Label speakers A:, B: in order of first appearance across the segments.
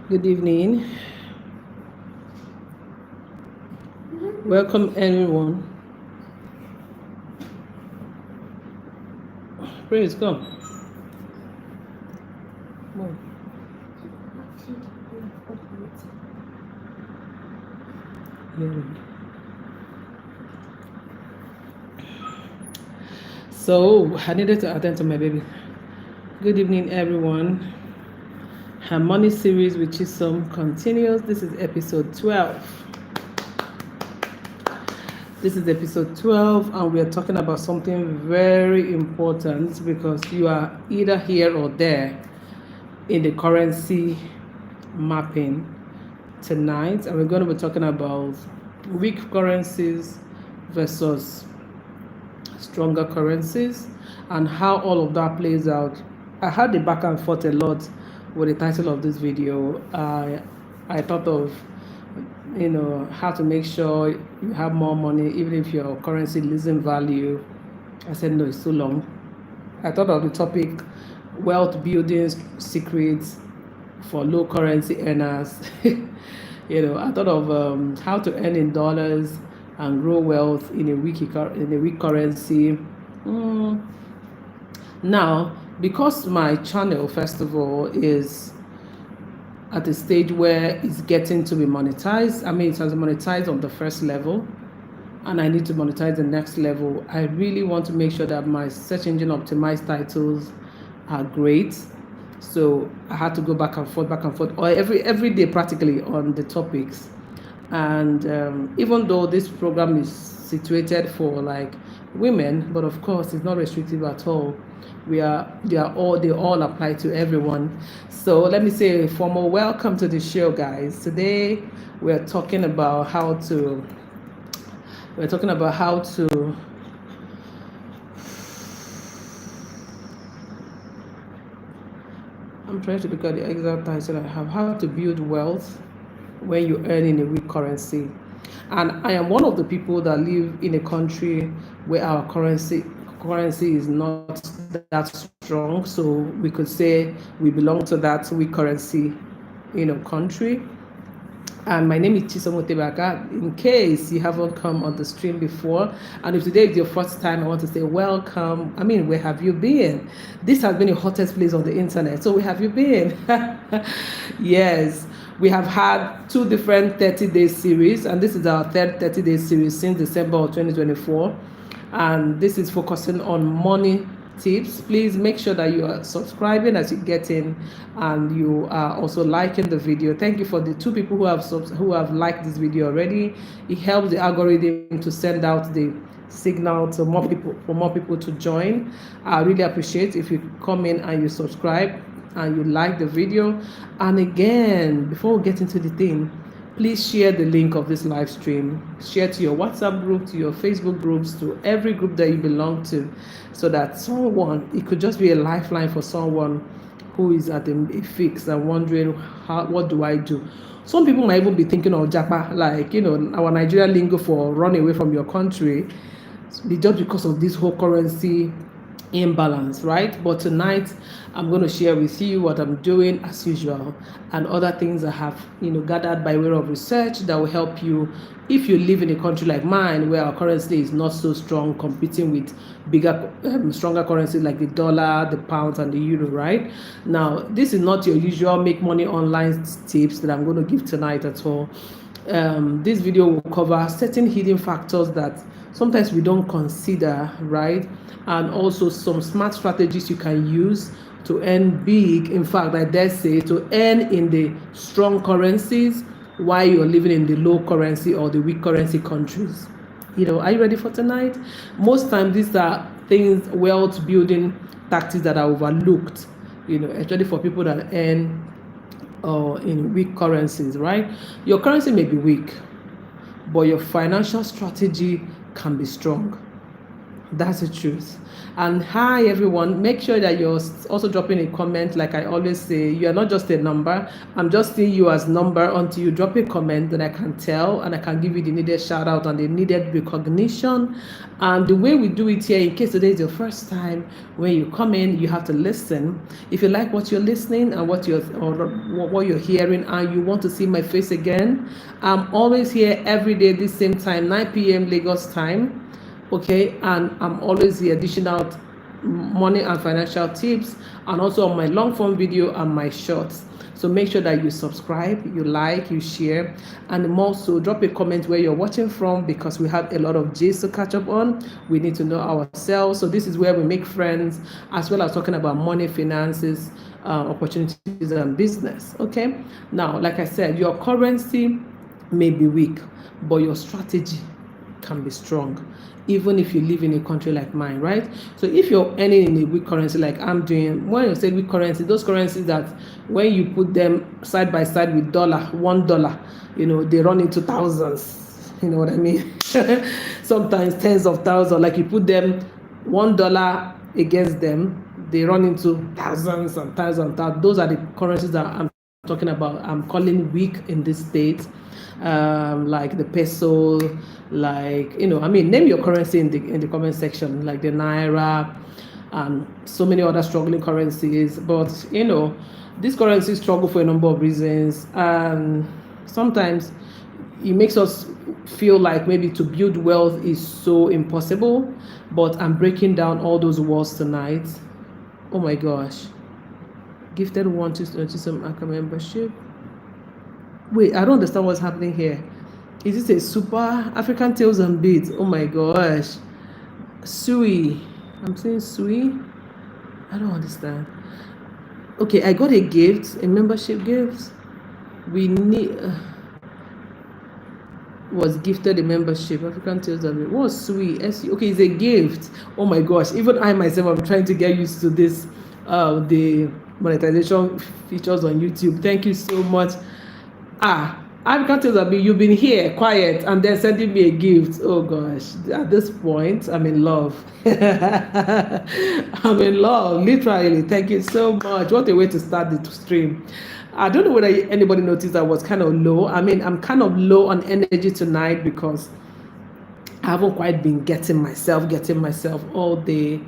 A: Good evening. Welcome, everyone. Praise God. Well, yeah. So, I needed to attend to my baby. Good evening, everyone. Harmony series with Chisom continues. This is episode 12. This is episode 12, and we are talking about something very important because you are either here or there in the currency mapping tonight, and we're going to be talking about weak currencies versus stronger currencies and how all of that plays out. I had the back and forth a lot with the title of this video. I thought of how to make sure you have more money even if your currency losing value. I said no, it's too long. I thought of the topic wealth building secrets for low currency earners. I thought of how to earn in dollars and grow wealth in a weak currency. Now, because my channel, first of all, is at a stage where it's getting to be monetized. I mean, it has monetized on the first level, and I need to monetize the next level. I really want to make sure that my search engine optimized titles are great. So I had to go back and forth, or every day practically on the topics. And even though this program is situated for like women, but of course it's not restrictive at all. They all apply to everyone. So let me say a formal welcome to the show, guys. Today we're talking about how to I'm trying to look at the exact title I have. How to build wealth when you earn in a weak currency. And I am one of the people that live in a country where our currency is not that strong. So we could say we belong to that weak currency, country. And my name is Chisomutibeakah. In case you haven't come on the stream before, and if today is your first time, I want to say welcome. I mean, where have you been? This has been the hottest place on the internet. So where have you been? Yes, we have had 2 different 30-day series, and this is our third 30-day series since December of 2024. And this is focusing on money tips. Please make sure that you are subscribing as you get in, and you are also liking the video. Thank you for the 2 people who have liked this video already. It helps the algorithm to send out the signal to more people, for more people to join. I really appreciate if you come in and you subscribe and you like the video. And again, before we get into the thing, please share the link of this live stream. Share to your WhatsApp group, to your Facebook groups, to every group that you belong to, so that it could just be a lifeline for someone who is at a fix and wondering, what do I do? Some people might even be thinking of japa, like, our Nigerian lingo for run away from your country, just because of this whole currency imbalance, right? But tonight I'm going to share with you what I'm doing as usual, and other things I have gathered by way of research that will help you if you live in a country like mine where our currency is not so strong, competing with bigger stronger currencies like the dollar, the pound, and the euro. Right now, this is not your usual make money online tips that I'm going to give tonight at all. This video will cover certain hidden factors that sometimes we don't consider, right? And also some smart strategies you can use to earn big. In fact, I dare say to earn in the strong currencies while you're living in the low currency or the weak currency countries. Are you ready for tonight? Most times these are things, wealth building tactics that are overlooked, especially for people that earn in weak currencies, right? Your currency may be weak, but your financial strategy can be strong. That's the truth. And hi, everyone. Make sure that you're also dropping a comment. Like I always say, you are not just a number. I'm just seeing you as number until you drop a comment that I can tell and I can give you the needed shout out and the needed recognition. And the way we do it here, in case today is your first time, when you come in, you have to listen. If you like what you're listening and what you're hearing, and you want to see my face again, I'm always here every day this same time, 9 p.m. Lagos time. Okay, and I'm always here dishing out money and financial tips, and also on my long form video and my shorts. So make sure that you subscribe, you like, you share, and also drop a comment where you're watching from, because we have a lot of J's to catch up on. We need to know ourselves. So this is where we make friends, as well as talking about money, finances, opportunities, and business. Okay, now, like I said, your currency may be weak, but your strategy can be strong, even if you live in a country like mine, right? So if you're earning in a weak currency like I'm doing, when you say weak currency, those currencies that when you put them side by side with $1, they run into thousands. You know what I mean? Sometimes tens of thousands. Like you put them $1 against them, they run into thousands and thousands and thousands. Those are the currencies that I'm talking about. I'm calling weak in this state. Like the peso, like name your currency in the comment section, like the naira, and so many other struggling currencies. But these currencies struggle for a number of reasons, and sometimes it makes us feel like maybe to build wealth is so impossible. But I'm breaking down all those walls tonight. Oh my gosh! Gifted one to Chisom Akah membership. Wait, I don't understand what's happening here. Is this a super African tails and beads? Oh my gosh. Sui. I'm saying Sui. I don't understand. Okay, I got a gift, a membership gift. We need was gifted a membership. African tails and beads. What's Sui? Okay, it's a gift. Oh my gosh. Even I myself, I'm trying to get used to this. The monetization features on YouTube. Thank you so much. African tails and beads, you've been here quiet and then sending me a gift. Oh gosh, at this point I'm in love. I'm in love, literally. Thank you so much. What a way to start the stream. I don't know whether anybody noticed I was kind of low. I'm kind of low on energy tonight because I haven't quite been getting myself all day.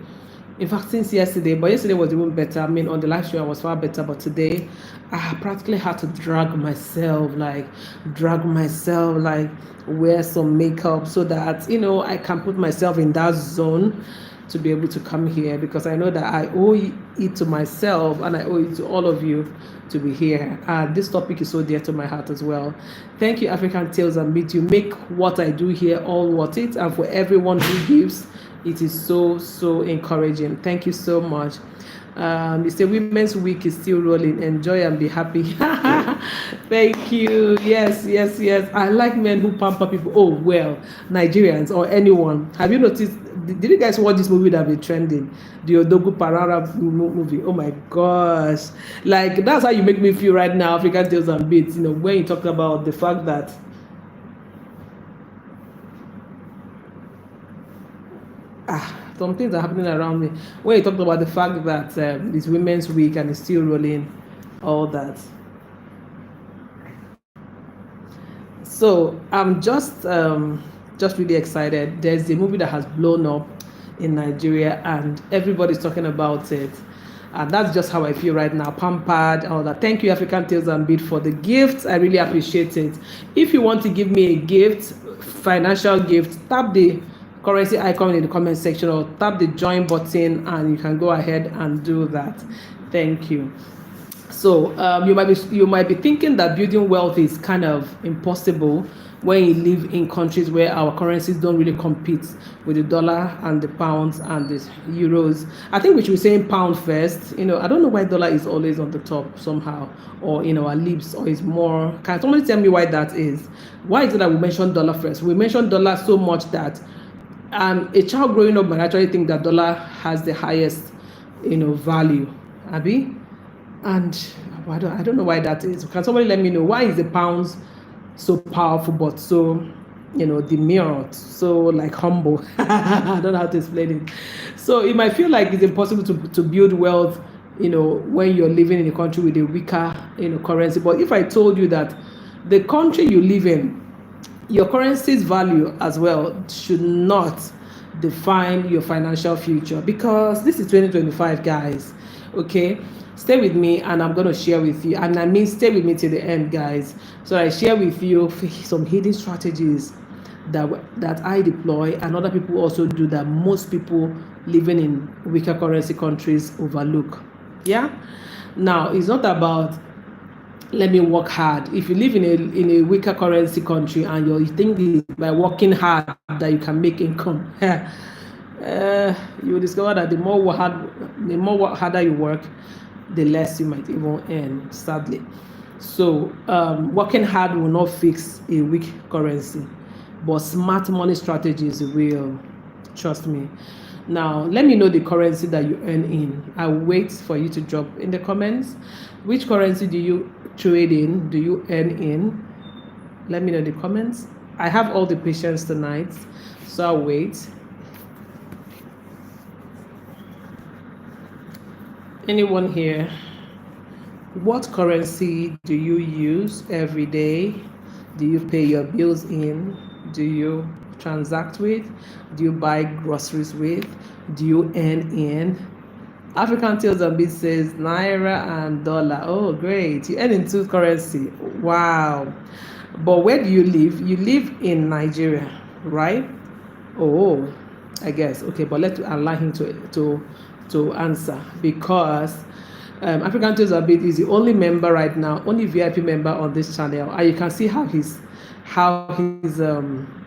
A: In fact, since yesterday, but yesterday was even better. On the live stream I was far better, but today I practically had to drag myself, like wear some makeup so that I can put myself in that zone to be able to come here, because I know that I owe it to myself and I owe it to all of you to be here. And this topic is so dear to my heart as well. Thank you, African Tales and Beats. You make what I do here all worth it, and for everyone who gives, it is so encouraging. Thank you so much. You say Women's Week is still rolling. Enjoy and be happy. Thank you. Yes. I like men who pamper people. Oh, well, Nigerians or anyone. Have you noticed? Did you guys watch this movie that be trending? The Odogu Parara movie. Oh my gosh. Like, that's how you make me feel right now, African Tales and Beats. When you talk about the fact that some things are happening around me. When you talked about the fact that it's Women's Week and it's still rolling, all that. So I'm just really excited. There's a movie that has blown up in Nigeria and everybody's talking about it. And that's just how I feel right now, pampered, all that. Thank you, African Tales and Beat, for the gifts. I really appreciate it. If you want to give me a gift, financial gift, tap the currency icon in the comment section or tap the join button and you can go ahead and do that. Thank you. So you might be thinking that building wealth is kind of impossible when you live in countries where our currencies don't really compete with the dollar and the pounds and the euros. I think we should be saying pound first. I don't know why dollar is always on the top somehow, or our lips, or is more. Can somebody tell me why that is? Why is it that we mention dollar first? We mention dollar so much that a child growing up might actually think that dollar has the highest value, Abby. And I don't know why that is. Can somebody let me know why is the pounds so powerful but so demure, so like humble. I don't know how to explain it. So it might feel like it's impossible to build wealth, when you're living in a country with a weaker, currency. But if I told you that the country you live in, your currency's value as well should not define your financial future, because this is 2025, guys. Okay, stay with me and I'm going to share with you, and I mean stay with me till the end, guys. So I share with you some hidden strategies that I deploy and other people also do, that most people living in weaker currency countries overlook. Yeah, now it's not about let me work hard. If you live in a weaker currency country and you think it's by working hard that you can make income, you will discover that the more harder you work, the less you might even earn, sadly. So working hard will not fix a weak currency, but smart money strategies will. Trust me. Now, let me know the currency that you earn in. I'll wait for you to drop in the comments. Which currency do you trade in? Do you earn in? Let me know in the comments. I have all the patience tonight, so I'll wait. Anyone here? What currency do you use every day? Do you pay your bills in? Do you transact with? Do you buy groceries with? Do you earn in? African Tales and Bits says Naira and dollar. Oh, great. You earn in two currency. Wow. But where do you live? You live in Nigeria, right? Oh, I guess. Okay, but let's allow him to answer, because African Tales and Bits is the only member right now, only VIP member on this channel, and you can see how his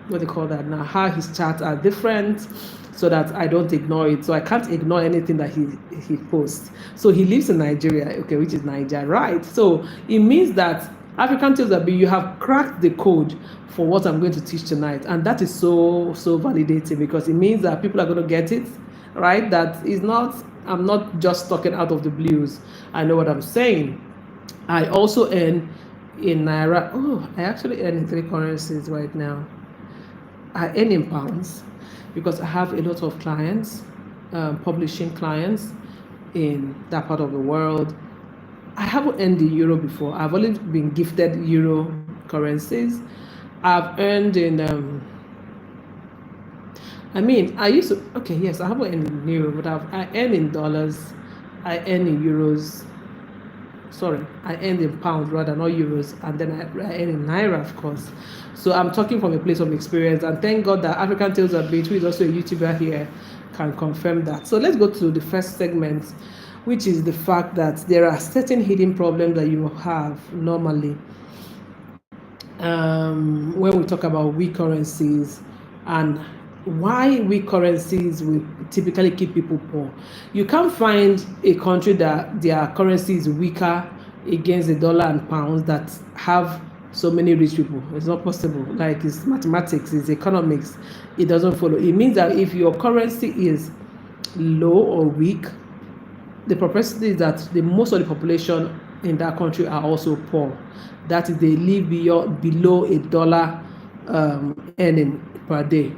A: what do you call that now, how his charts are different, so that I don't ignore it. So I can't ignore anything that he posts. So he lives in Nigeria, okay, which is Niger, right? So it means that African Tales and Bits, you have cracked the code for what I'm going to teach tonight, and that is so validating, because it means that people are going to get it, right? That is not, I'm not just talking out of the blues. I know what I'm saying. I also earn in Naira. Oh, I actually earn in three currencies right now. I earn in pounds because I have a lot of clients, publishing clients in that part of the world. I haven't earned the euro before. I've only been gifted euro currencies. I've earned in I used to, okay, yes, I haven't earned in euro, but I earn in dollars, I earn in euros. Sorry, I earn in pounds rather, not euros, and then I earn in Naira, of course. So I'm talking from a place of experience, and thank God that African Tales of Bits, who is also a YouTuber here, can confirm that. So let's go to the first segment, which is the fact that there are certain hidden problems that you have normally when we talk about weak currencies, and why weak currencies will typically keep people poor. You can't find a country that their currency is weaker against the dollar and pounds that have so many rich people. It's not possible. Like, it's mathematics, it's economics. It doesn't follow. It means that if your currency is low or weak, the propensity is that the most of the population in that country are also poor. That is, they live below $1 earning per day.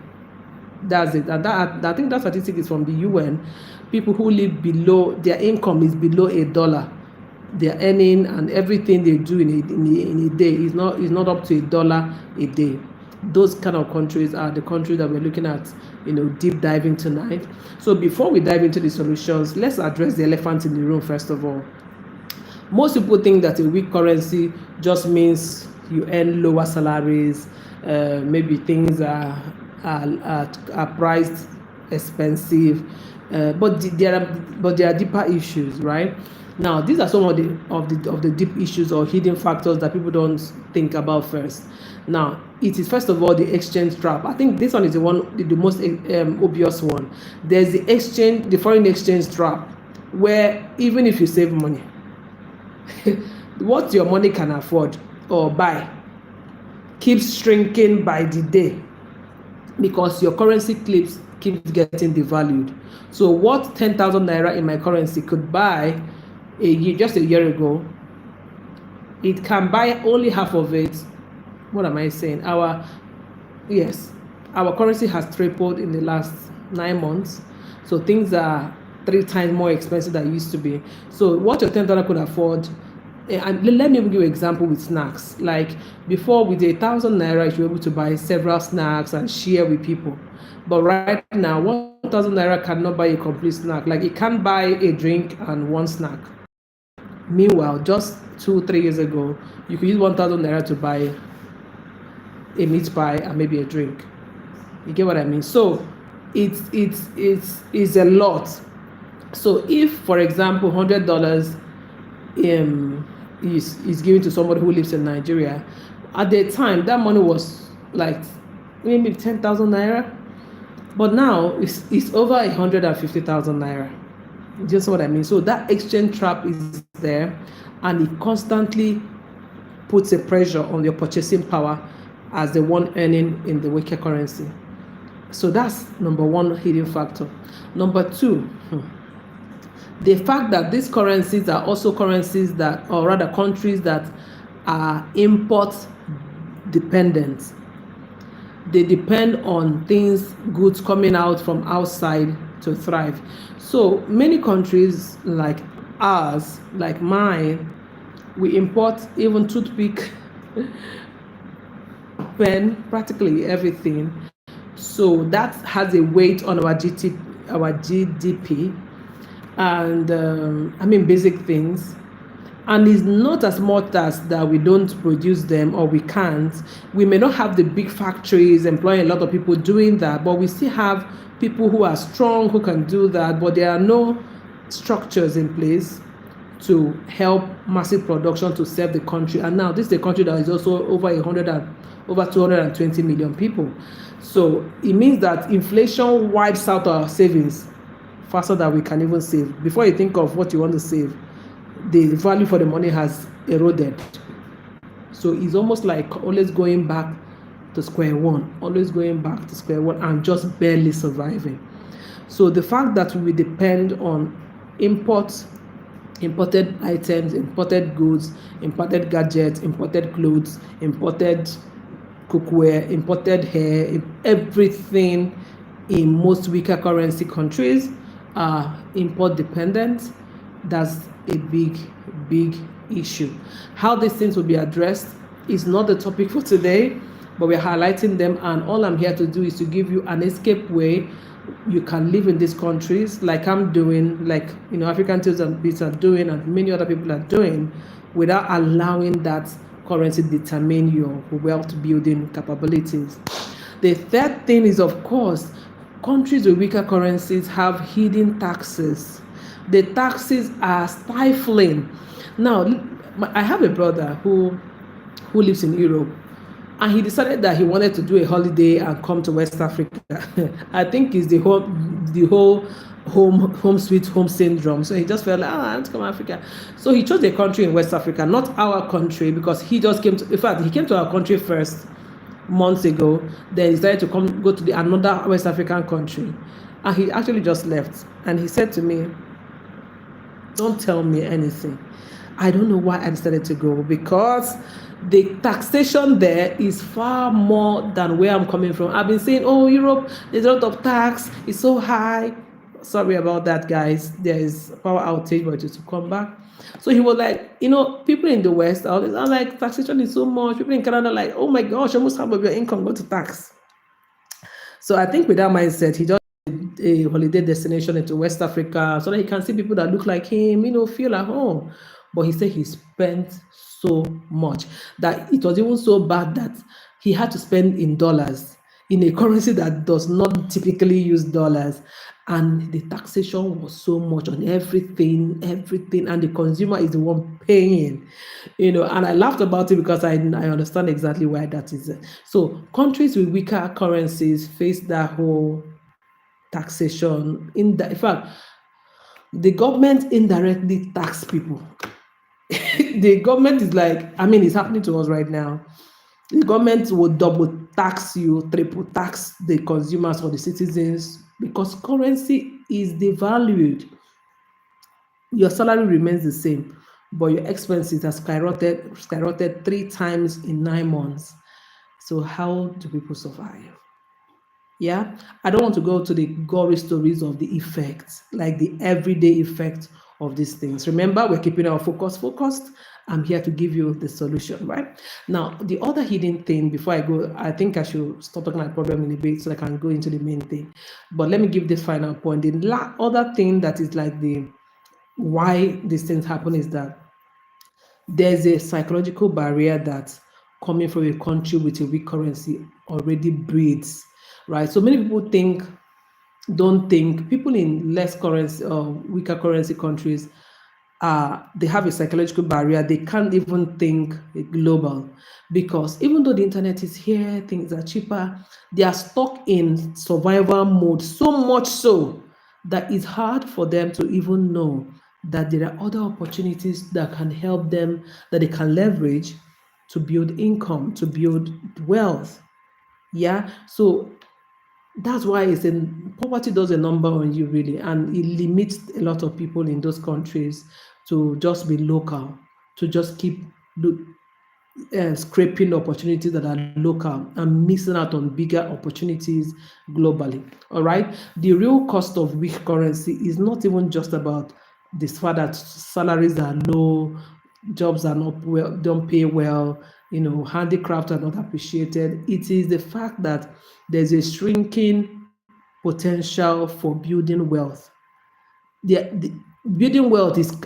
A: That's it. And that, I think that statistic is from the UN. People who live below, their income is below $1. Their earning and everything they do in a day is not up to $1 a day. Those kind of countries are the countries that we're looking at, deep diving tonight. So before we dive into the solutions, let's address the elephant in the room first of all. Most people think that a weak currency just means you earn lower salaries, maybe things are priced expensive, but there are deeper issues, right? Now, these are some of the deep issues or hidden factors that people don't think about first. Now, it is first of all the exchange trap. I think this one is the most obvious one. There's the foreign exchange trap, where even if you save money, what your money can afford or buy keeps shrinking by the day, because your currency keeps getting devalued. So what 10,000 naira in my currency could buy just a year ago, it can buy only half of it. What am I saying? Our Yes, our currency has tripled in the last 9 months. So things are 3 times more expensive than it used to be. So what your $10 could afford, and let me give you an example with snacks. Like before, with 1,000 naira, you were able to buy several snacks and share with people. But right now, 1,000 naira cannot buy a complete snack. Like it can't buy a drink and one snack. Meanwhile, just 2, 3 years ago, you could use 1,000 naira to buy a meat pie and maybe a drink. You get what I mean? So it's a lot. So if, for example, $100 is given to somebody who lives in Nigeria, at the time that money was like maybe 10,000 naira, but now it's over 150,000 naira. Just what I mean. So that exchange trap is there, and it constantly puts a pressure on your purchasing power as the one earning in the weaker currency. So that's number one hidden factor. Number two, the fact that these currencies are also currencies that, or rather countries that are import dependent. They depend on things, goods coming out from outside to thrive. So many countries like ours, like mine, we import even toothpick, pen, practically everything. So that has a weight on our GDP, and I mean basic things. And it's not as much as that we don't produce them or we can't. We may not have the big factories employing a lot of people doing that, but we still have people who are strong who can do that, but there are no structures in place to help massive production to serve the country. And now this is a country that is also over 220 million people. So it means that inflation wipes out our savings faster than we can even save. Before you think of what you want to save, the value for the money has eroded. So it's almost like always going back to square one, and just barely surviving. So the fact that we depend on imported items, imported goods, imported gadgets, imported clothes, imported cookware, imported hair, everything in most weaker currency countries are import dependent. That's a big issue. How these things will be addressed is not the topic for today, but we're highlighting them, and all I'm here to do is to give you an escape way you can live in these countries, like I'm doing, like African Tales and Beats are doing, and many other people are doing, without allowing that currency determine your wealth building capabilities. The third thing is, of course, countries with weaker currencies have hidden taxes. The taxes are stifling. Now, I have a brother who lives in Europe, and he decided that he wanted to do a holiday and come to West Africa. I think it's the whole home sweet home syndrome. So he just felt like, I want to come to Africa. So he chose a country in West Africa, not our country, because he just came to, in fact, he came to our country first months ago. Then he decided to go to another West African country, and he actually just left. And he said to me, don't tell me anything. I don't know why I decided to go, because the taxation there is far more than where I'm coming from. I've been saying, oh, Europe, there's a lot of tax, it's so high. Sorry about that, guys. There is power outage, but just to come back. So he was like, people in the West are like, taxation is so much. People in Canada are like, oh my gosh, almost half of your income go to tax. So I think with that mindset, he just a holiday destination into West Africa so that he can see people that look like him, feel at home. But he said he spent so much that it was even so bad that he had to spend in dollars, in a currency that does not typically use dollars. And the taxation was so much on everything, and the consumer is the one paying, and I laughed about it because I understand exactly why that is. So countries with weaker currencies face that whole taxation. In fact, the government indirectly tax people. The government is like, it's happening to us right now. The government will double tax you, triple tax the consumers or the citizens, because currency is devalued. Your salary remains the same, but your expenses have skyrocketed 3 times in 9 months. So how do people survive? Yeah, I don't want to go to the gory stories of the effects, like the everyday effect of these things. Remember, we're keeping our focus focused. I'm here to give you the solution, right? Now, the other hidden thing before I go, I think I should stop talking about problem in a bit so I can go into the main thing. But let me give this final point. The other thing that is like the why these things happen is that there's a psychological barrier that coming from a country with a weak currency already breeds, right? So many people don't think people in less currency or weaker currency countries, they have a psychological barrier. They can't even think global because even though the internet is here, things are cheaper, they are stuck in survival mode so much so that it's hard for them to even know that there are other opportunities that can help them, that they can leverage to build income, to build wealth. Yeah. So that's why it's in poverty does a number on you really, and it limits a lot of people in those countries to just be local, to just keep scraping opportunities that are local and missing out on bigger opportunities globally. All right. The real cost of weak currency is not even just about this fact that salaries are low, jobs are not well, don't pay well, handicraft are not appreciated. It is the fact that there's a shrinking potential for building wealth. The building wealth is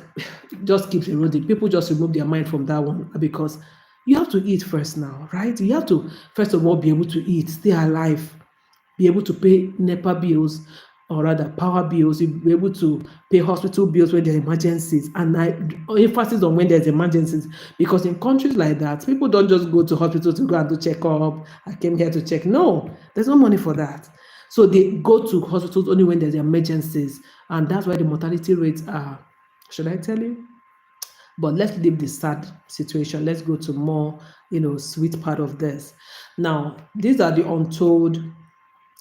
A: just keeps eroding. People just remove their mind from that one because you have to eat first now, right? You have to first of all be able to eat, stay alive, be able to pay NEPA bills, or rather power bills, be able to pay hospital bills when there are emergencies. And I emphasis on when there's emergencies, because in countries like that, people don't just go to hospital to go and do checkup. I came here to check. No, there's no money for that. So they go to hospitals only when there's emergencies, and that's why the mortality rates are. Should I tell you? But let's leave the sad situation. Let's go to more, sweet part of this. Now, these are the untold,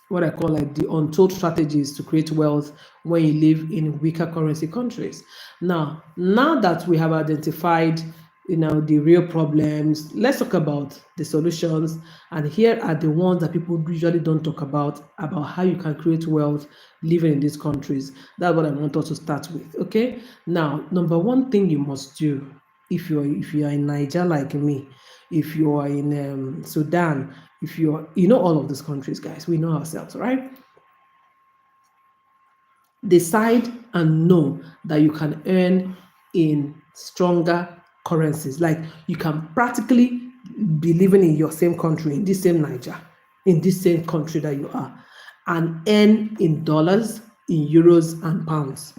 A: what I call like the untold strategies to create wealth when you live in weaker currency countries. Now that we have identified, the real problems, let's talk about the solutions. And here are the ones that people usually don't talk about how you can create wealth living in these countries. That's what I want us to start with. Okay. Now, number one thing you must do if you are in Niger like me, if you are in Sudan, if you're, all of these countries, guys, we know ourselves, right? Decide and know that you can earn in stronger currencies. Like you can practically be living in your same country, in this same Niger, in this same country that you are, and earn in dollars, in euros, and pounds.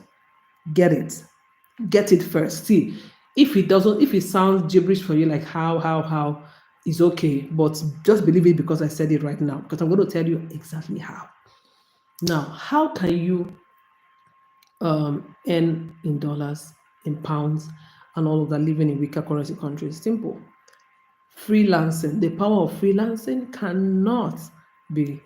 A: Get it first. See, if it sounds gibberish for you, like how, is okay, but just believe it because I said it right now, because I'm going to tell you exactly how. Now, how can you earn in dollars, in pounds, and all of that living in weaker currency countries? Simple. Freelancing. The power of freelancing cannot be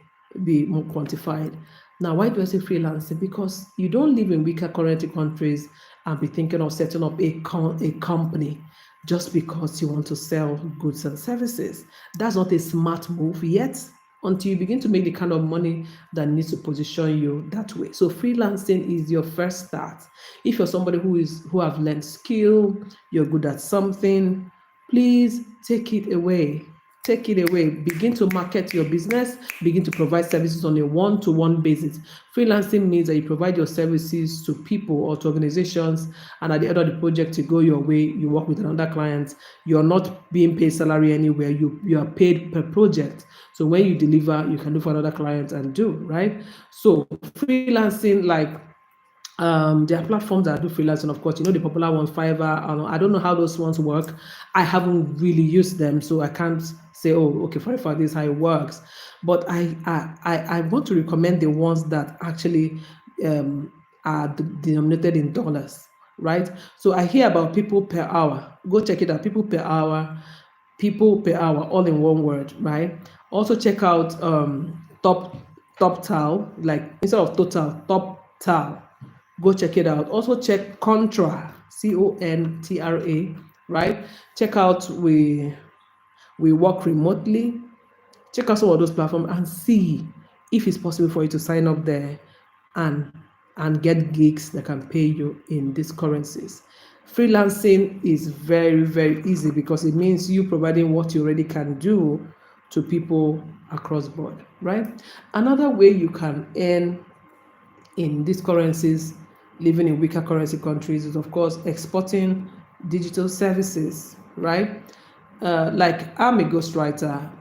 A: more quantified. Now, why do I say freelancing? Because you don't live in weaker currency countries and be thinking of setting up a company just because you want to sell goods and services. That's not a smart move yet, until you begin to make the kind of money that needs to position you that way. So freelancing is your first start. If you're somebody who have learned skill, you're good at something, please take it away. Take it away. Begin to market your business. Begin to provide services on a one-to-one basis. Freelancing means that you provide your services to people or to organizations, and at the end of the project, you go your way. You work with another client. You're not being paid salary anywhere. You are paid per project. So when you deliver, you can do for another client and do, right? So freelancing, like there are platforms that do freelancing, of course, the popular ones, Fiverr. I don't know how those ones work. I haven't really used them, so I can't say, oh, okay, Fiverr, this is how it works. But I want to recommend the ones that actually are denominated in dollars, right? So I hear about people per hour. Go check it out. People per hour, all in one word, right? Also check out top tal, like instead of total, top tal. Go check it out. Also check Contra, Contra, right? Check out we work remotely. check out some of those platforms and see if it's possible for you to sign up there and get gigs that can pay you in these currencies. Freelancing is very, very easy because it means you providing what you already can do to people across board, right? Another way you can earn in these currencies, living in weaker currency countries, is of course exporting digital services, right? Like I'm a ghostwriter.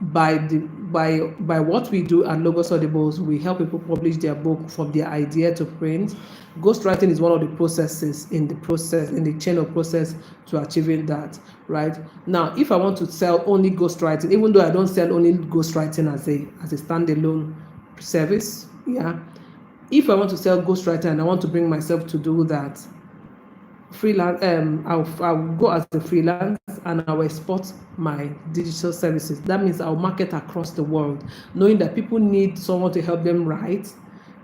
A: By what we do at Logos Audibles, we help people publish their book from their idea to print. Ghostwriting is one of the processes in the chain of process to achieving that, right? Now, if I want to sell only ghostwriting, even though I don't sell only ghostwriting as a standalone service, yeah. If I want to sell ghostwriter and I want to bring myself to do that, freelance, I'll go as a freelance and I'll export my digital services. That means I'll market across the world, knowing that people need someone to help them write,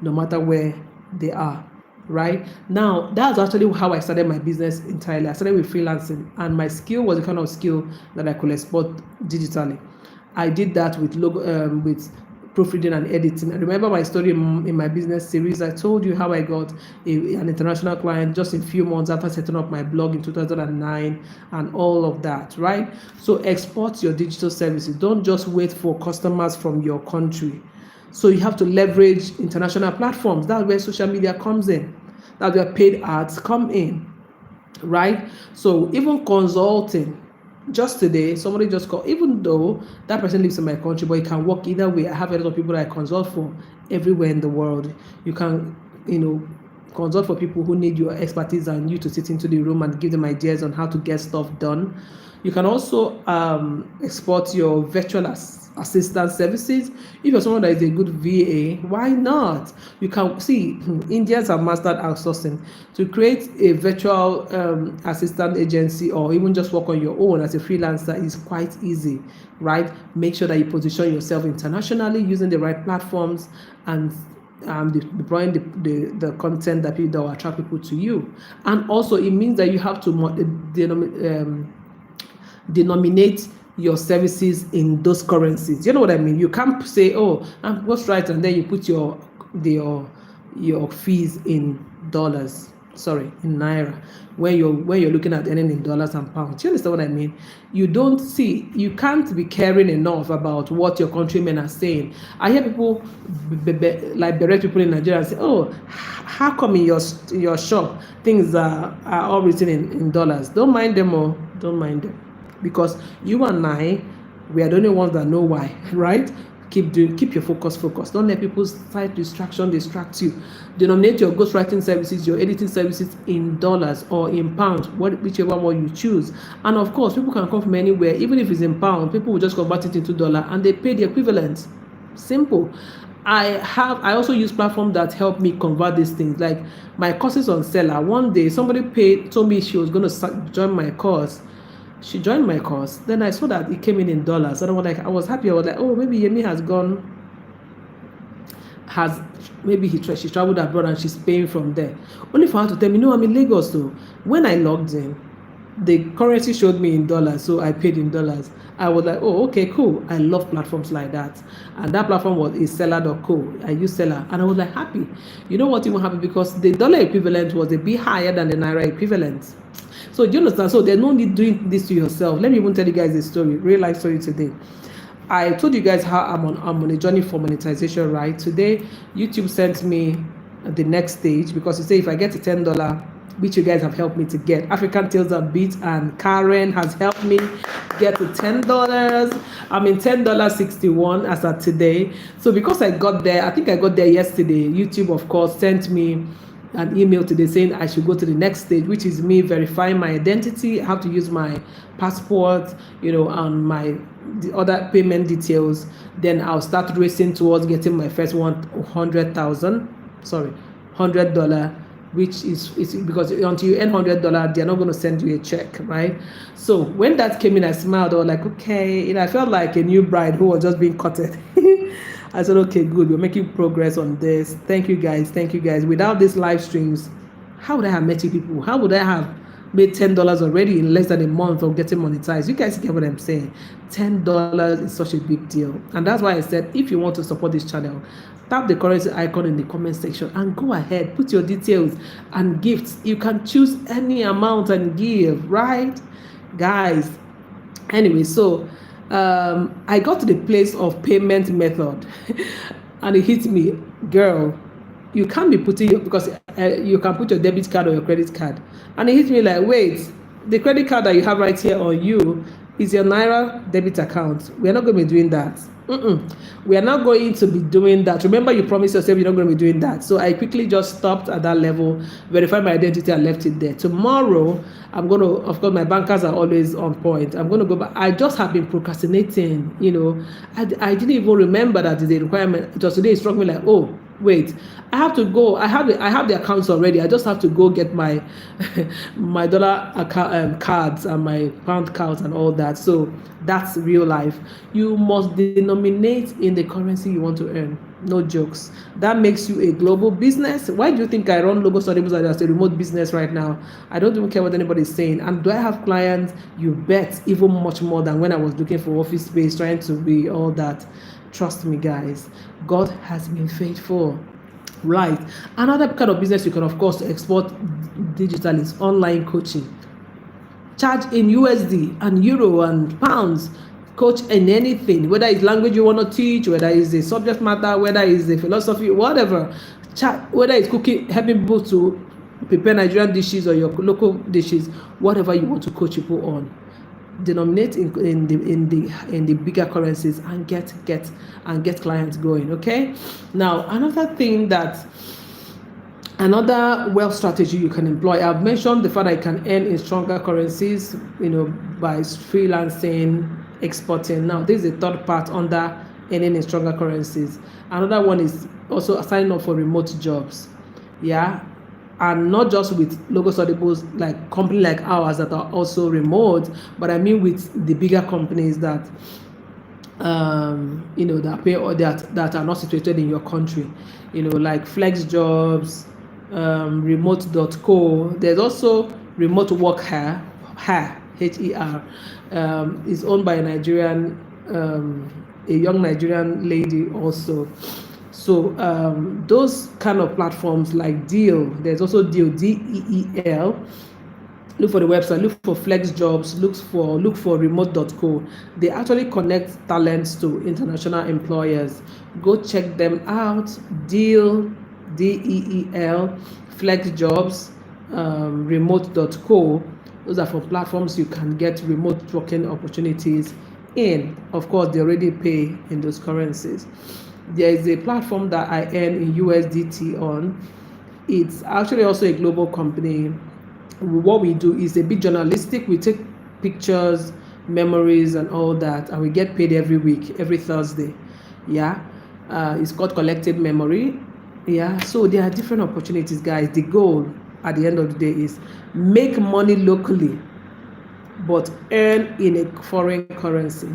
A: no matter where they are. Right now, that's actually how I started my business entirely. I started with freelancing, and my skill was the kind of skill that I could export digitally. I did that with proofreading and editing. I remember my story in my business series. I told you how I got an international client just in a few months after setting up my blog in 2009 and all of that, right? So export your digital services. Don't just wait for customers from your country. So you have to leverage international platforms. That's where social media comes in. That's where paid ads come in, right? So even consulting, just today, somebody just called, even though that person lives in my country, but it can work either way. I have a lot of people that I consult for everywhere in the world. You can, consult for people who need your expertise and you to sit into the room and give them ideas on how to get stuff done. You can also export your virtual assistant services. If you're someone that is a good VA, why not? You can see Indians have mastered outsourcing. To create a virtual assistant agency or even just work on your own as a freelancer is quite easy, right? Make sure that you position yourself internationally using the right platforms and deploying the content that will attract people to you. And also it means that you have to denominate your services in those currencies. You know what I mean? You can't say, oh, I'm ghostwriter, and then you put your fees in dollars, in naira, when you're looking at earning in dollars and pounds. You understand what I mean? You can't be caring enough about what your countrymen are saying. I hear people like berate people in Nigeria say, oh, how come in your shop things are all written in dollars? Don't mind them, or don't mind them, because you and I, we are the only ones that know why, right? Keep your focus. Don't let people's side distraction distract you. Denominate your ghostwriting services, your editing services in dollars or in pounds, whichever one you choose. And of course, people can come from anywhere. Even if it's in pounds, people will just convert it into dollar and they pay the equivalent. Simple. I also use platforms that help me convert these things, like my courses on Seller. One day somebody told me she was going to join my course. She joined my course. Then I saw that it came in dollars. And I was happy. I was like, oh, maybe Yemi she traveled abroad and she's paying from there. Only for her to tell me, no, I'm in Lagos. So when I logged in, the currency showed me in dollars, so I paid in dollars. I was like, oh, okay, cool. I love platforms like that. And that platform is seller.co. I use Seller, and I was like happy. You know what even happened? Because the dollar equivalent was a bit higher than the naira equivalent. So do you understand? So there's no need doing this to yourself. Let me even tell you guys a story, real life story today. I told you guys how I'm on a journey for monetization, right? Today, YouTube sent me the next stage, because you say if I get to $10, which you guys have helped me to get. African Tales of Beat and Karen has helped me get to $10. I'm in $10.61 as of today. So because I got there, I think I got there yesterday, YouTube, of course, sent me an email today saying I should go to the next stage, which is me verifying my identity. I have to use my passport, and the other payment details. Then I'll start racing towards getting my first $100, which is because until you earn $100, they're not going to send you a check, right? So when that came in, I smiled. I was like, okay, I felt like a new bride who was just being courted. I said, okay, good. We're making progress on this. Thank you guys. Without these live streams, how would I have met you people? How would I have made $10 already in less than a month of getting monetized. You guys get what I'm saying? $10 is such a big deal. And that's why I said, if you want to support this channel, tap the currency icon in the comment section and go ahead, put your details and gifts. You can choose any amount and give, right? Guys, anyway, so I got to the place of payment method and it hit me, girl, you can't be putting your, because you can put your debit card or your credit card, and it hit me like, wait, the credit card that you have right here on you is your Naira debit account. We're not going to be doing that. We are not going to be doing that. Remember, you promised yourself you're not going to be doing that. So I quickly just stopped at that level, verified my identity, and left it there. Tomorrow, I'm going to, of course, my bankers are always on point. I'm going to go back. I just have been procrastinating, you know. I didn't even remember that is a requirement. It was today, it struck me like, oh, wait, I have to go. I have the accounts already. I just have to go get my my dollar account, cards and my pound cards and all that. So that's real life. You must denominate in the currency you want to earn. No jokes. That makes you a global business. Why do you think I run Logo Studies as a remote business right now? I don't even care what anybody is saying. And do I have clients? You bet, even much more than when I was looking for office space, trying to be all that. Trust me, guys, God has been faithful. Right. Another kind of business you can, of course, export digital is online coaching. Charge in USD and Euro and pounds. Coach in anything, whether it's language you want to teach, whether it's a subject matter, whether it's a philosophy, whatever. Whether it's cooking, helping people to prepare Nigerian dishes or your local dishes, whatever you want to coach people on. Denominate in the bigger currencies and get clients going. Okay, now another wealth strategy you can employ, I've mentioned the fact that you can earn in stronger currencies, you know, by freelancing, exporting. Now this is the third part under earning in stronger currencies. Another one is also signing up for remote jobs. Yeah, and not just with Logo Studies, like company like ours that are also remote, but I mean with the bigger companies that you know, that pay or that are not situated in your country, you know, like Flex Jobs, remote.co. There's also Remote Work Her, HER, is owned by a Nigerian, a young Nigerian lady also. So those kind of platforms like Deal, there's also Deal, DEEL. Look for the website, look for Flex Jobs, look for remote.co. They actually connect talents to international employers. Go check them out. Deal, DEEL, Flex Jobs, remote.co. Those are for platforms you can get remote working opportunities in. Of course, they already pay in those currencies. There is a platform that I earn in USDT on. It's actually also a global company. What we do is a bit journalistic. We take pictures, memories, and all that, and we get paid every week, every Thursday. Yeah, it's called Collected Memory. Yeah, so there are different opportunities, guys. The goal at the end of the day is make money locally, but earn in a foreign currency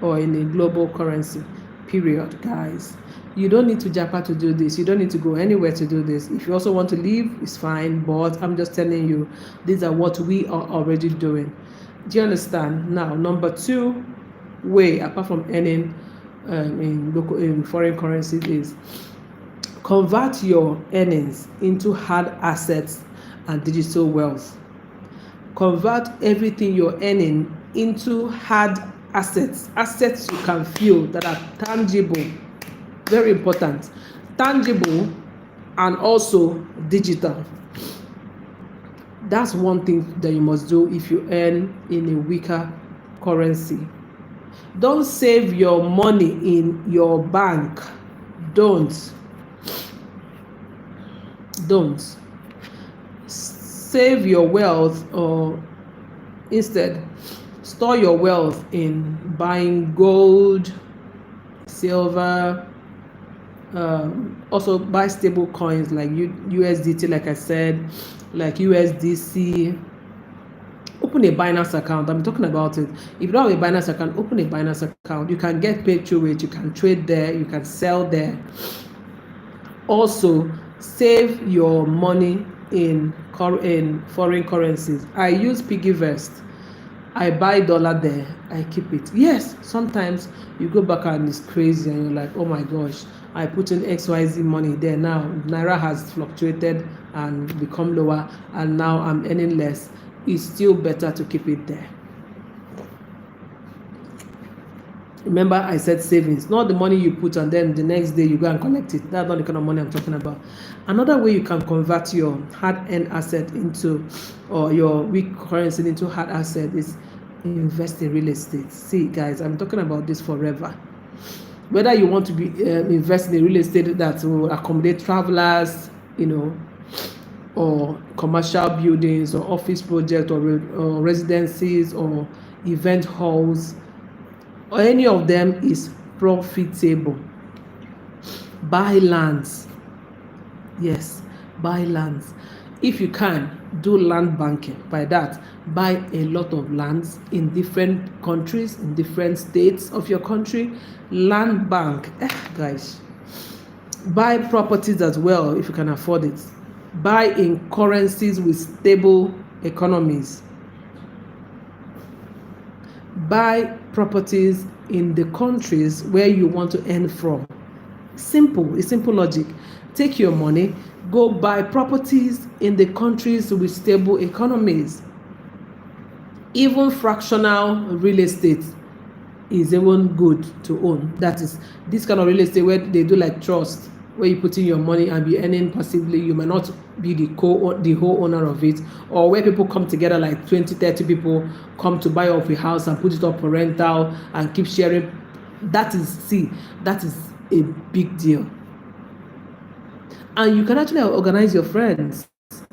A: or in a global currency. Period, guys. You don't need to Japan to do this. You don't need to go anywhere to do this. If you also want to leave, it's fine. But I'm just telling you, these are what we are already doing. Do you understand? Now, number 2 way, apart from earning in foreign currencies, is convert your earnings into hard assets and digital wealth. Convert everything you're earning into hard assets you can feel, that are tangible. Very important. Tangible and also digital. That's one thing that you must do if you earn in a weaker currency. Don't save your money in your bank. Don't save your wealth, or instead store your wealth in buying gold, silver. Also buy stable coins like USDT, like I said, like USDC. Open a Binance account. I'm talking about it. If you don't have a Binance account, open a Binance account. You can get paid through it. You can trade there. You can sell there. Also, save your money in foreign currencies. I use piggyvest. I buy dollar there, I keep it. Yes, sometimes you go back and it's crazy and you're like, oh my gosh, I put in XYZ money there. Now Naira has fluctuated and become lower, and now I'm earning less. It's still better to keep it there. Remember, I said savings, not the money you put and then the next day you go and collect it. That's not the kind of money I'm talking about. Another way you can convert your hard-earned asset into, or your weak currency into hard asset, is invest in real estate. See, guys, I'm talking about this forever. Whether you want to be invest in real estate that will accommodate travelers, or commercial buildings, or office projects, or residencies, or event halls, or any of them is profitable. Buy lands. Yes, buy lands. If you can, do land banking. By that, buy a lot of lands in different countries, in different states of your country. Land bank, guys. Buy properties as well if you can afford it. Buy in currencies with stable economies. Buy properties in the countries where you want to earn from. Simple, it's simple logic. Take your money, go buy properties in the countries with stable economies. Even fractional real estate is even good to own. That is this kind of real estate where they do like trust, where you put in your money and be earning passively. You might not be the whole owner of it, or where people come together, like 20-30 people come to buy up a house and put it up for rental and keep sharing. That is a big deal. And you can actually organize your friends,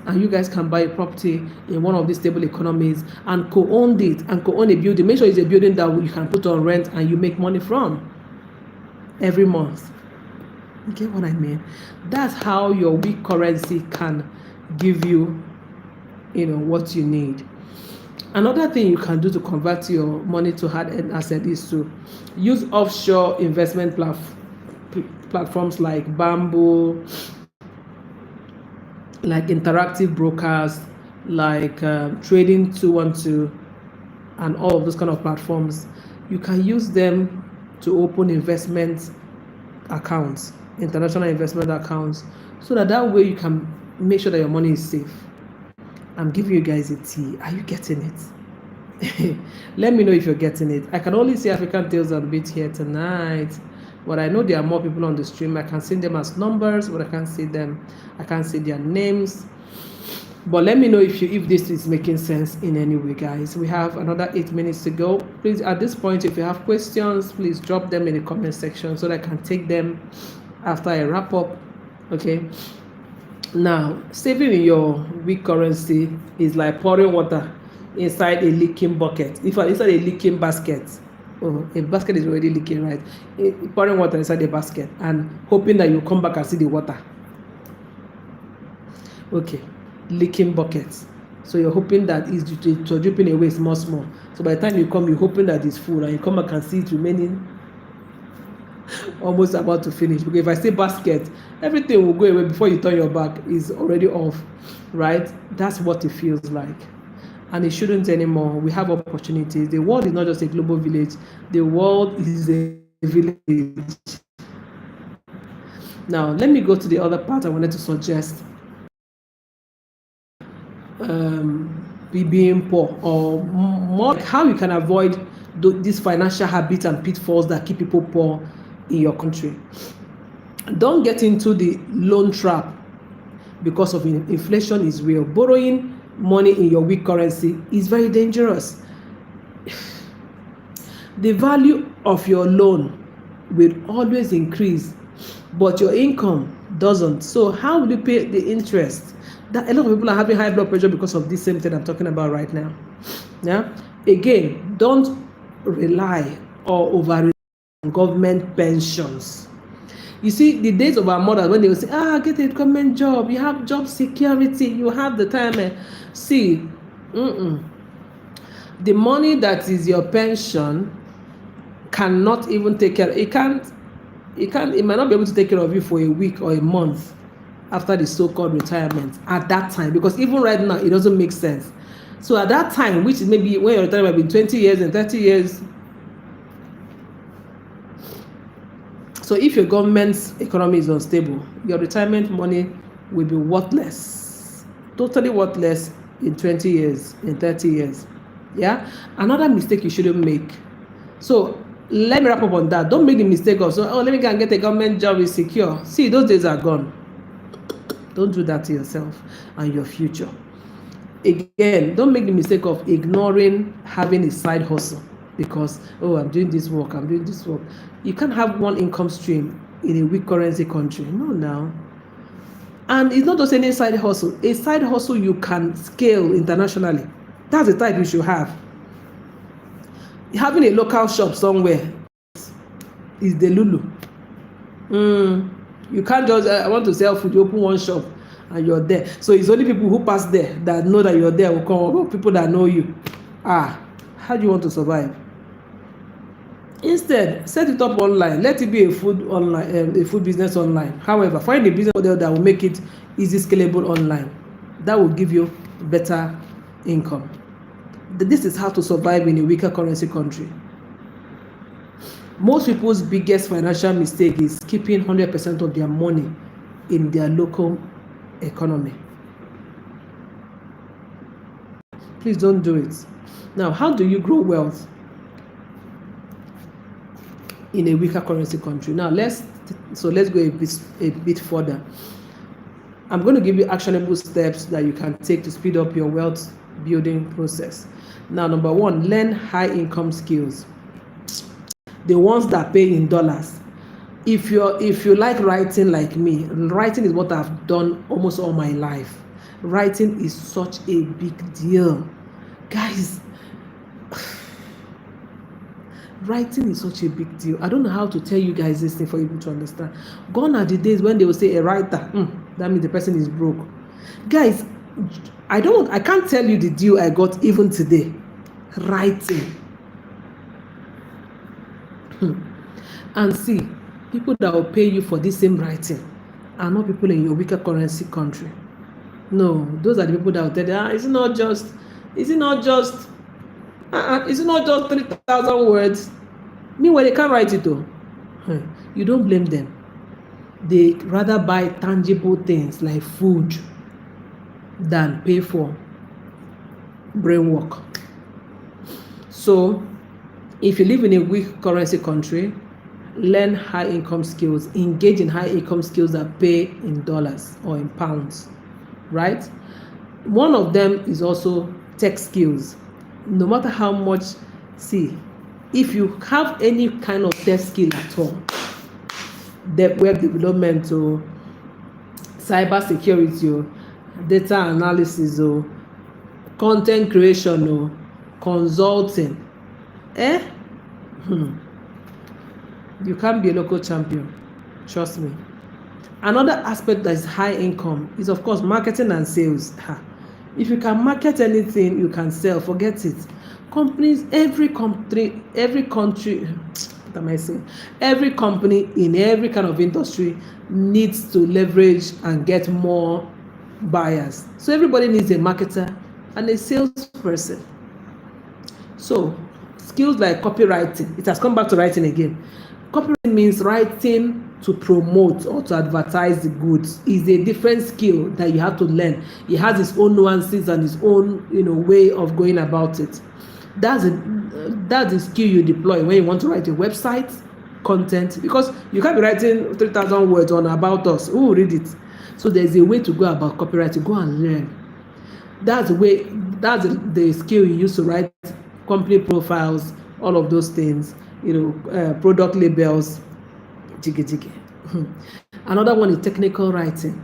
A: and you guys can buy a property in one of these stable economies and co-own it, and co-own a building. Make sure it's a building that you can put on rent and you make money from every month. You get what I mean? That's how your weak currency can give you, what you need. Another thing you can do to convert your money to hard-earned asset is to use offshore investment platforms like Bamboo, like Interactive Brokers, like Trading 212, and all of those kind of platforms. You can use them to open investment accounts, international investment accounts, so that way you can make sure that your money is safe. I'm giving you guys a tea. Are you getting it? Let me know if you're getting it. I can only see African Tales and Bits here tonight, but I know there are more people on the stream. I can see them as numbers, but I can't see them. I can't see their names. But let me know if this is making sense in any way, guys. We have another 8 minutes to go. Please, at this point, if you have questions, please drop them in the comment section so that I can take them after I wrap up. Okay. Now, saving in your weak currency is like pouring water inside a leaking bucket. Inside a leaking basket. Oh, a basket is already leaking, right? Pouring water inside the basket and hoping that you come back and see the water. Okay, leaking buckets. So you're hoping that it's dripping away small. So by the time you come, you're hoping that it's full, and you come back and see it remaining almost about to finish. Because if I say basket, everything will go away before you turn your back. Is already off, right? That's what it feels like. And it shouldn't anymore. We have opportunities. The world is not just a global village. The world is a village. Now, let me go to the other part I wanted to suggest. Being poor, or more like how you can avoid these financial habits and pitfalls that keep people poor in your country. Don't get into the loan trap, because of inflation is real. Borrowing money in your weak currency is very dangerous. The value of your loan will always increase, but your income doesn't. So how will you pay the interest? That a lot of people are having high blood pressure because of this same thing I'm talking about right now. Yeah. Again, don't rely or over on government pensions. You see, the days of our mothers when they will say, get a government job, you have job security, you have the time. See, the money that is your pension cannot even take care. It might not be able to take care of you for a week or a month. after the so-called retirement at that time, because even right now it doesn't make sense. So at that time, which is maybe when your retirement will be 20 years and 30 years, so if your government's economy is unstable, your retirement money will be worthless, totally worthless in 20 years, in 30 years. Yeah. Another mistake you shouldn't make. So let me wrap up on that. Don't make the mistake of, so, oh, let me go and get a government job, is secure. See, those days are gone. Don't do that to yourself and your future. Again, don't make the mistake of ignoring having a side hustle because, oh, I'm doing this work, I'm doing this work. You can't have one income stream in a weak currency country. No, now. And it's not just any side hustle. A side hustle you can scale internationally. That's the type you should have. Having a local shop somewhere is the lulu. You can't just, I want to sell food, you open one shop and you're there. So it's only people who pass there that know that you're there will come, or people that know you. How do you want to survive? Instead, set it up online. Let it be a food online, a food business online. However, find a business model that will make it easy scalable online. That will give you better income. This is how to survive in a weaker currency country. Most people's biggest financial mistake is keeping 100% of their money in their local economy. Please don't do it. Now, how do you grow wealth in a weaker currency country? Now, let's go a bit further. I'm going to give you actionable steps that you can take to speed up your wealth building process. Now, number one, learn high income skills, the ones that pay in dollars. If you like writing like me, writing is what I've done almost all my life. Writing is such a big deal, guys. Writing is such a big deal. I don't know how to tell you guys this thing for you to understand. Gone are the days when they will say a writer, that means the person is broke. Guys, I can't tell you the deal I got even today. Writing. And see, people that will pay you for this same writing are not people in your weaker currency country. No, those are the people that will tell you, is it not just 3,000 words? Meanwhile, they can't write it though. You don't blame them. They rather buy tangible things like food than pay for brain work. So, if you live in a weak currency country, learn high income skills, engage in high income skills that pay in dollars or in pounds, right? One of them is also tech skills. No matter how much, see, if you have any kind of tech skill at all, web development or cyber security or data analysis or content creation or consulting, you can't be a local champion, trust me. Another aspect that is high income is, of course, marketing and sales. If you can market anything, you can sell. Forget it. Companies, every country, what am I saying? Every company in every kind of industry needs to leverage and get more buyers. So everybody needs a marketer and a salesperson. So skills like copywriting, it has come back to writing again. Copywriting means writing to promote or to advertise the goods. Is a different skill that you have to learn. It has its own nuances and its own, way of going about it. That's the skill you deploy when you want to write a website content, because you can't be writing 3,000 words on about us. Who will read it? So there's a way to go about copywriting. Go and learn. That's the skill you use to write company profiles, all of those things, product labels, jiggy. Another one is technical writing.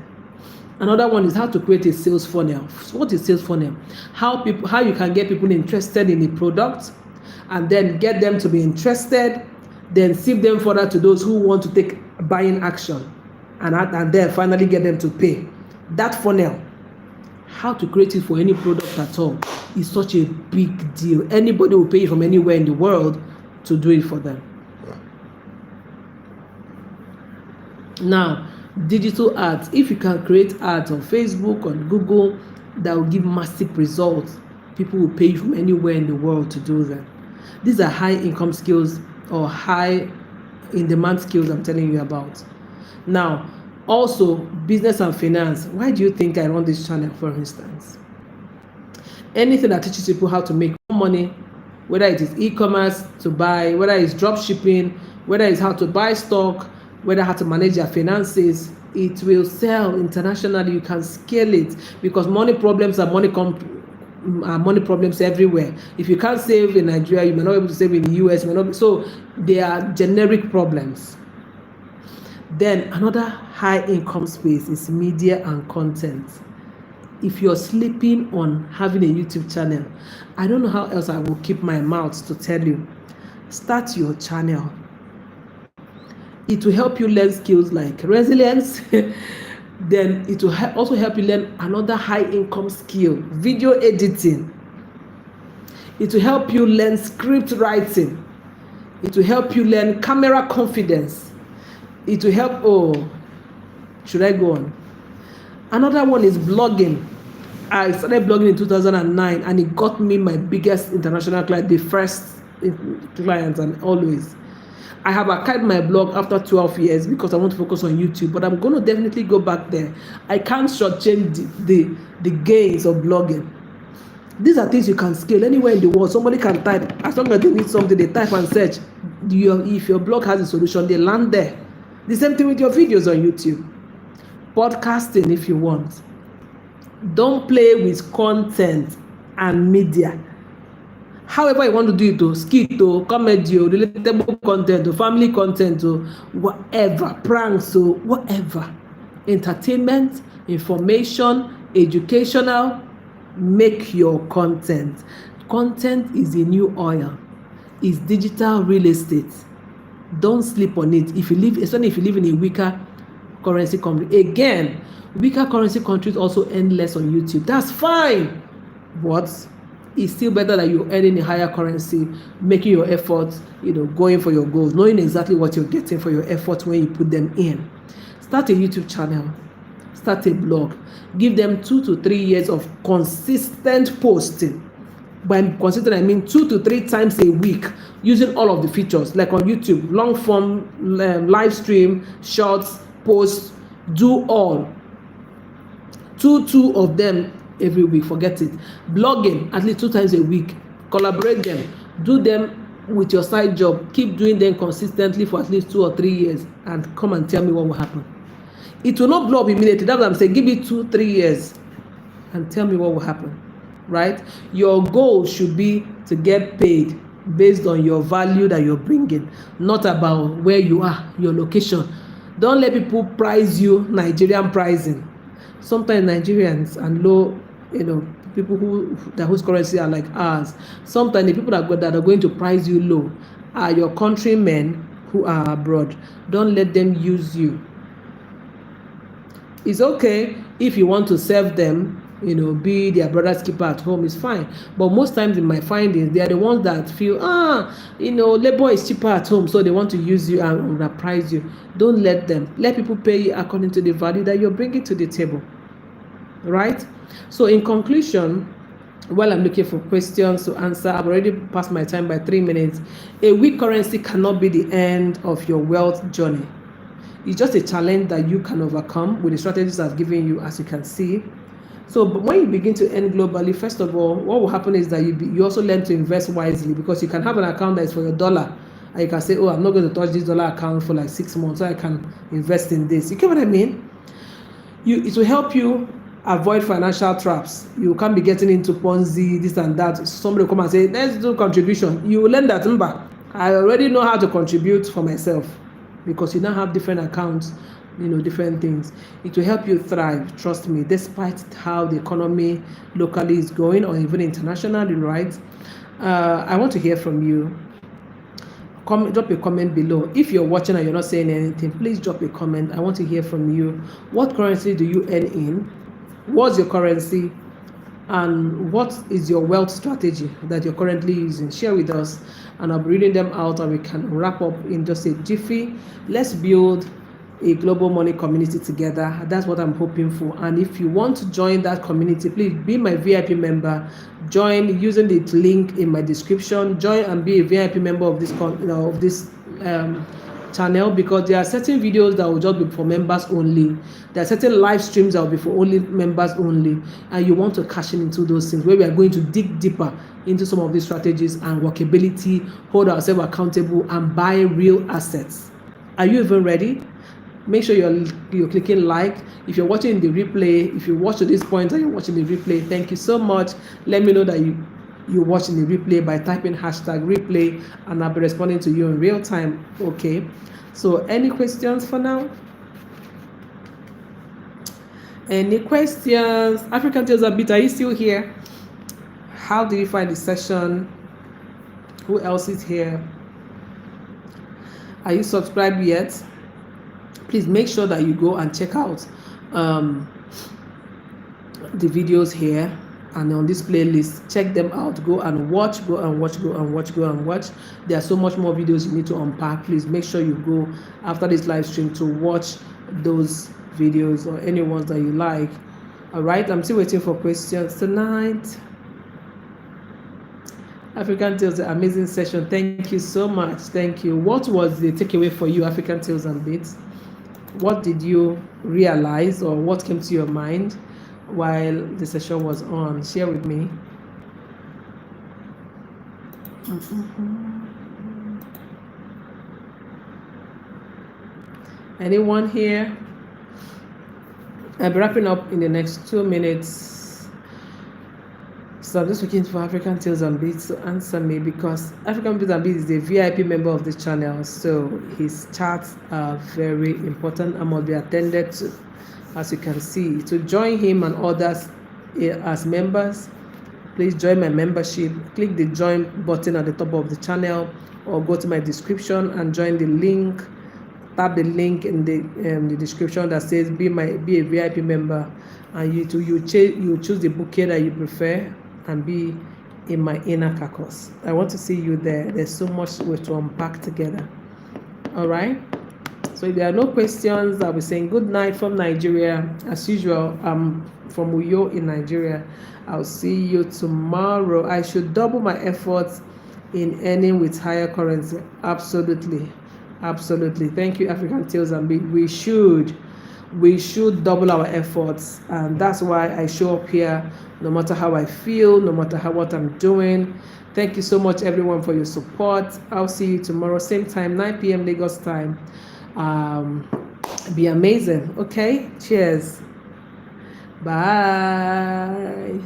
A: Another one is how to create a sales funnel. What is sales funnel? How you can get people interested in a product and then get them to be interested, then sieve them further to those who want to take buying action, and then finally get them to pay. That funnel, how to create it for any product at all, is such a big deal. Anybody will pay from anywhere in the world to do it for them. Now, Digital ads, if you can create ads on Facebook, on Google, that will give massive results. People will pay you from anywhere in the world to do that. These are high income skills or high in demand skills I'm telling you about. Now, also business and finance. Why do you think I run this channel, for instance? Anything that teaches people how to make money, whether it is e-commerce to buy, whether it's drop shipping, whether it's how to buy stock, whether how to manage your finances, it will sell internationally. You can scale it because money problems are money problems everywhere. If you can't save in Nigeria, you may not be able to save in the US. So they are generic problems. Then another high income space is media and content. If you're sleeping on having a YouTube channel, I don't know how else I will keep my mouth to tell you. Start your channel. It will help you learn skills like resilience. Then it will also help you learn another high income skill, video editing. It will help you learn script writing. It will help you learn camera confidence. It will help, should I go on? Another one is blogging. I started blogging in 2009 and it got me my biggest international client, the first client, and always. I have archived my blog after 12 years because I want to focus on YouTube, but I'm going to definitely go back there. I can't shortchange the gains of blogging. These are things you can scale anywhere in the world. Somebody can type, as long as they need something, they type and search. If your blog has a solution, they land there. The same thing with your videos on YouTube. Podcasting if you want. Don't play with content and media. However you want to do it, to skit, to comedy, relatable content, to family content, to whatever, pranks, to whatever. Entertainment, information, educational, make your content. Content is the new oil. It's digital real estate. Don't sleep on it. Especially if you live in a weaker currency country. Again, weaker currency countries also earn less on YouTube. That's fine. But it's still better that you're earning a higher currency, making your efforts, going for your goals, knowing exactly what you're getting for your efforts when you put them in. Start a YouTube channel. Start a blog. Give them 2 to 3 years of consistent posting. By consistent, I mean 2 to 3 times a week, using all of the features, like on YouTube, long form, live stream, shorts, posts, do all. 2 of them every week, forget it. Blogging at least 2 times a week. Collaborate them. Do them with your side job. Keep doing them consistently for at least 2 or 3 years and come and tell me what will happen. It will not blow up immediately. That's what I'm saying. Give it 2-3 years and tell me what will happen. Right? Your goal should be to get paid based on your value that you're bringing, not about where you are, your location. Don't let people price you Nigerian pricing. Sometimes Nigerians and low, people whose currency are like ours. Sometimes the people that are going to price you low are your countrymen who are abroad. Don't let them use you. It's okay if you want to serve them, be their brother's keeper at home, is fine. But most times in my findings, they are the ones that feel, labor is cheaper at home, so they want to use you and overprice you. Don't let them. Let people pay you according to the value that you're bringing to the table. Right? So in conclusion, while I'm looking for questions to answer, I've already passed my time by 3 minutes. A weak currency cannot be the end of your wealth journey. It's just a challenge that you can overcome with the strategies I've given you, as you can see. So but when you begin to earn globally, first of all, what will happen is that you also learn to invest wisely, because you can have an account that is for your dollar, and you can say, I'm not going to touch this dollar account for like 6 months, so I can invest in this. You get what I mean? It will help you avoid financial traps. You can't be getting into Ponzi, this and that. Somebody will come and say, let's do contribution. You will learn that, I already know how to contribute for myself, because you now have different accounts, different things. It will help you thrive, trust me, despite how the economy locally is going or even internationally, right? I want to hear from you. Drop a comment below. If you're watching and you're not saying anything, please drop a comment. I want to hear from you. What currency do you earn in? What's your currency? And what is your wealth strategy that you're currently using? Share with us, and I'll be reading them out, and we can wrap up in just a jiffy. Let's build a global money community together. That's what I'm hoping for. And if you want to join that community, please be my VIP member. Join using the link in my description. Join and be a VIP member of this channel, because there are certain videos that will just be for members only. There are certain live streams that will be for only members only, and you want to cash into those things where we are going to dig deeper into some of these strategies and workability, hold ourselves accountable, and buy real assets. Are you even ready? Make sure you're clicking like. If you're watching the replay, if you watch to this point and you're watching the replay, thank you so much. Let me know that you're watching the replay by typing #replay, and I'll be responding to you in real time. Okay, so any questions for now? Any questions? African Tales a Bit, are you still here? How did you find the session? Who else is here? Are you subscribed yet? Please make sure that you go and check out the videos here and on this playlist. Check them out. Go and watch. There are so much more videos you need to unpack. Please make sure you go after this live stream to watch those videos or any ones that you like. All right, I'm still waiting for questions tonight. African Tales, amazing session. Thank you so much. Thank you. What was the takeaway for you, African Tales and Bits? What did you realize, or what came to your mind while the session was on? Share with me. Anyone here? I'll be wrapping up in the next 2 minutes. So I'm just looking for African Tales and Beats to answer me, because African Tales and Beats is a VIP member of this channel, so his chats are very important and must be attended to. As you can see, to join him and others as members, please join my membership. Click the join button at the top of the channel, or go to my description and join the link. Tap the link in the description that says be a VIP member, and you choose the bouquet that you prefer and be in my inner caucus. I want to see you there. There's so much to unpack together. All right, so if there are no questions, I'll be saying good night from Nigeria. As usual, I'm from Uyo in Nigeria. I'll see you tomorrow. I should double my efforts in earning with higher currency. Absolutely. Thank you, African Tales and Bits. We should double our efforts, and that's why I show up here, no matter how I feel, no matter what I'm doing. Thank you so much, everyone, for your support. I'll see you tomorrow, same time, 9 p.m. Lagos time. Be amazing. Okay, cheers. Bye.